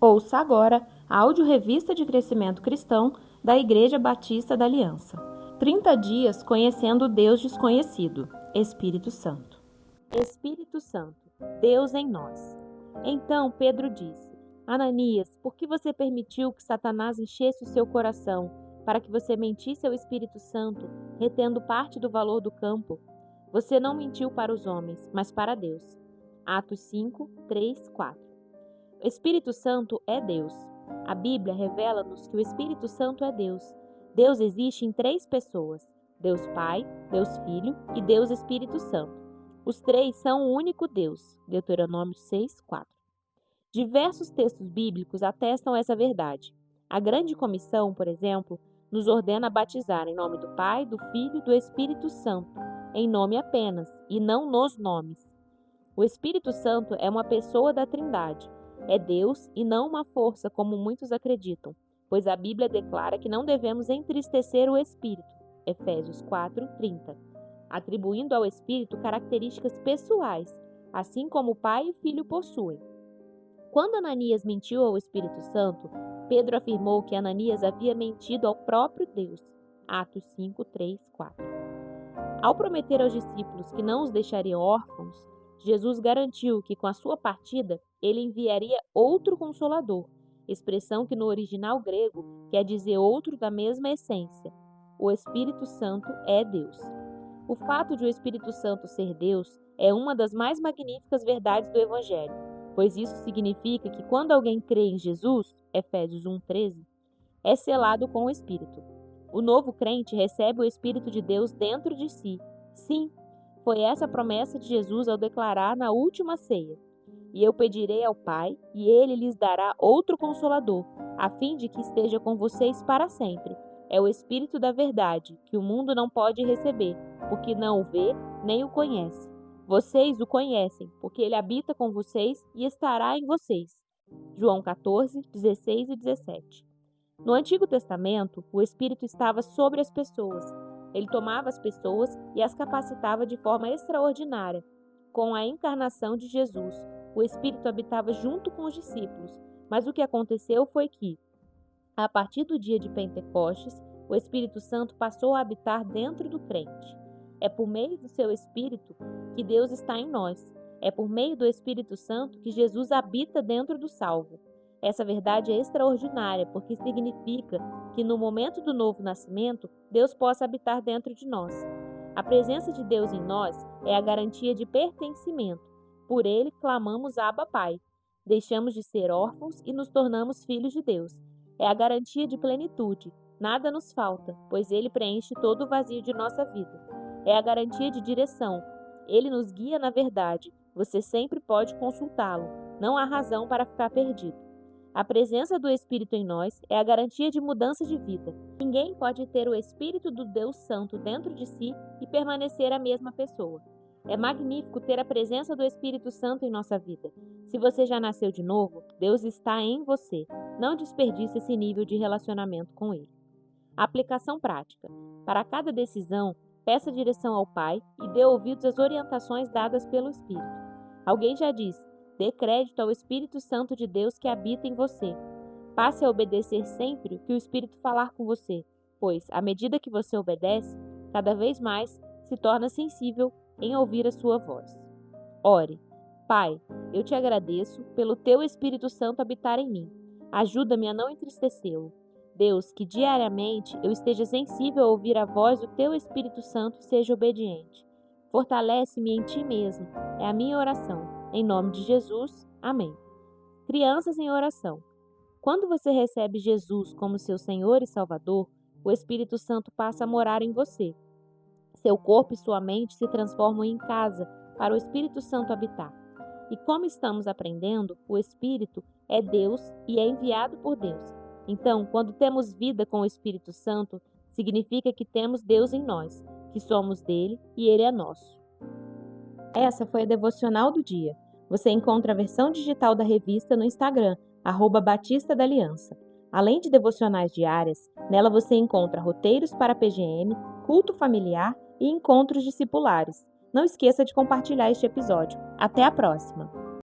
Ouça agora a audiorevista de crescimento cristão da Igreja Batista da Aliança. 30 dias conhecendo o Deus desconhecido, Espírito Santo. Espírito Santo, Deus em nós. Então Pedro disse: Ananias, por que você permitiu que Satanás enchesse o seu coração para que você mentisse ao Espírito Santo, retendo parte do valor do campo? Você não mentiu para os homens, mas para Deus. Atos 5, 3, 4. O Espírito Santo é Deus. A Bíblia revela-nos que o Espírito Santo é Deus. Deus existe em 3 pessoas: Deus Pai, Deus Filho e Deus Espírito Santo. Os 3 são um único Deus. Deuteronômio 6, 4. Diversos textos bíblicos atestam essa verdade. A Grande Comissão, por exemplo, nos ordena a batizar em nome do Pai, do Filho e do Espírito Santo, em nome apenas, e não nos nomes. O Espírito Santo é uma pessoa da Trindade. É Deus e não uma força, como muitos acreditam, pois a Bíblia declara que não devemos entristecer o Espírito, Efésios 4, 30, atribuindo ao Espírito características pessoais, assim como o Pai e o Filho possuem. Quando Ananias mentiu ao Espírito Santo, Pedro afirmou que Ananias havia mentido ao próprio Deus, Atos 5, 3, 4. Ao prometer aos discípulos que não os deixaria órfãos, Jesus garantiu que com a sua partida ele enviaria outro Consolador, expressão que no original grego quer dizer outro da mesma essência. O Espírito Santo é Deus. O fato de o Espírito Santo ser Deus é uma das mais magníficas verdades do Evangelho, pois isso significa que quando alguém crê em Jesus, Efésios 1,13, é selado com o Espírito. O novo crente recebe o Espírito de Deus dentro de si. Sim, foi essa a promessa de Jesus ao declarar na última ceia: E eu pedirei ao Pai, e ele lhes dará outro Consolador, a fim de que esteja com vocês para sempre. É o Espírito da verdade, que o mundo não pode receber, porque não o vê nem o conhece. Vocês o conhecem, porque ele habita com vocês e estará em vocês. João 14, 16 e 17. No Antigo Testamento, o Espírito estava sobre as pessoas. Ele tomava as pessoas e as capacitava de forma extraordinária. Com a encarnação de Jesus, o Espírito habitava junto com os discípulos, mas o que aconteceu foi que, a partir do dia de Pentecostes, o Espírito Santo passou a habitar dentro do crente. É por meio do seu Espírito que Deus está em nós. É por meio do Espírito Santo que Jesus habita dentro do salvo. Essa verdade é extraordinária, porque significa que no momento do novo nascimento, Deus possa habitar dentro de nós. A presença de Deus em nós é a garantia de pertencimento. Por ele clamamos Abba Pai. Deixamos de ser órfãos e nos tornamos filhos de Deus. É a garantia de plenitude. Nada nos falta, pois ele preenche todo o vazio de nossa vida. É a garantia de direção. Ele nos guia na verdade. Você sempre pode consultá-lo. Não há razão para ficar perdido. A presença do Espírito em nós é a garantia de mudança de vida. Ninguém pode ter o Espírito do Deus Santo dentro de si e permanecer a mesma pessoa. É magnífico ter a presença do Espírito Santo em nossa vida. Se você já nasceu de novo, Deus está em você. Não desperdice esse nível de relacionamento com Ele. Aplicação prática. Para cada decisão, peça direção ao Pai e dê ouvidos às orientações dadas pelo Espírito. Alguém já disse: dê crédito ao Espírito Santo de Deus que habita em você. Passe a obedecer sempre o que o Espírito falar com você, pois, à medida que você obedece, cada vez mais se torna sensível em ouvir a sua voz. Ore. Pai, eu te agradeço pelo teu Espírito Santo habitar em mim. Ajuda-me a não entristecê-lo. Deus, que diariamente eu esteja sensível a ouvir a voz do teu Espírito Santo e seja obediente. Fortalece-me em ti mesmo. É a minha oração. Em nome de Jesus, amém. Crianças em oração. Quando você recebe Jesus como seu Senhor e Salvador, o Espírito Santo passa a morar em você. Seu corpo e sua mente se transformam em casa para o Espírito Santo habitar. E como estamos aprendendo, o Espírito é Deus e é enviado por Deus. Então, quando temos vida com o Espírito Santo, significa que temos Deus em nós, que somos dele e ele é nosso. Essa foi a devocional do dia. Você encontra a versão digital da revista no Instagram, @Batista da Aliança. Além de devocionais diárias, nela você encontra roteiros para PGM, culto familiar e encontros discipulares. Não esqueça de compartilhar este episódio. Até a próxima!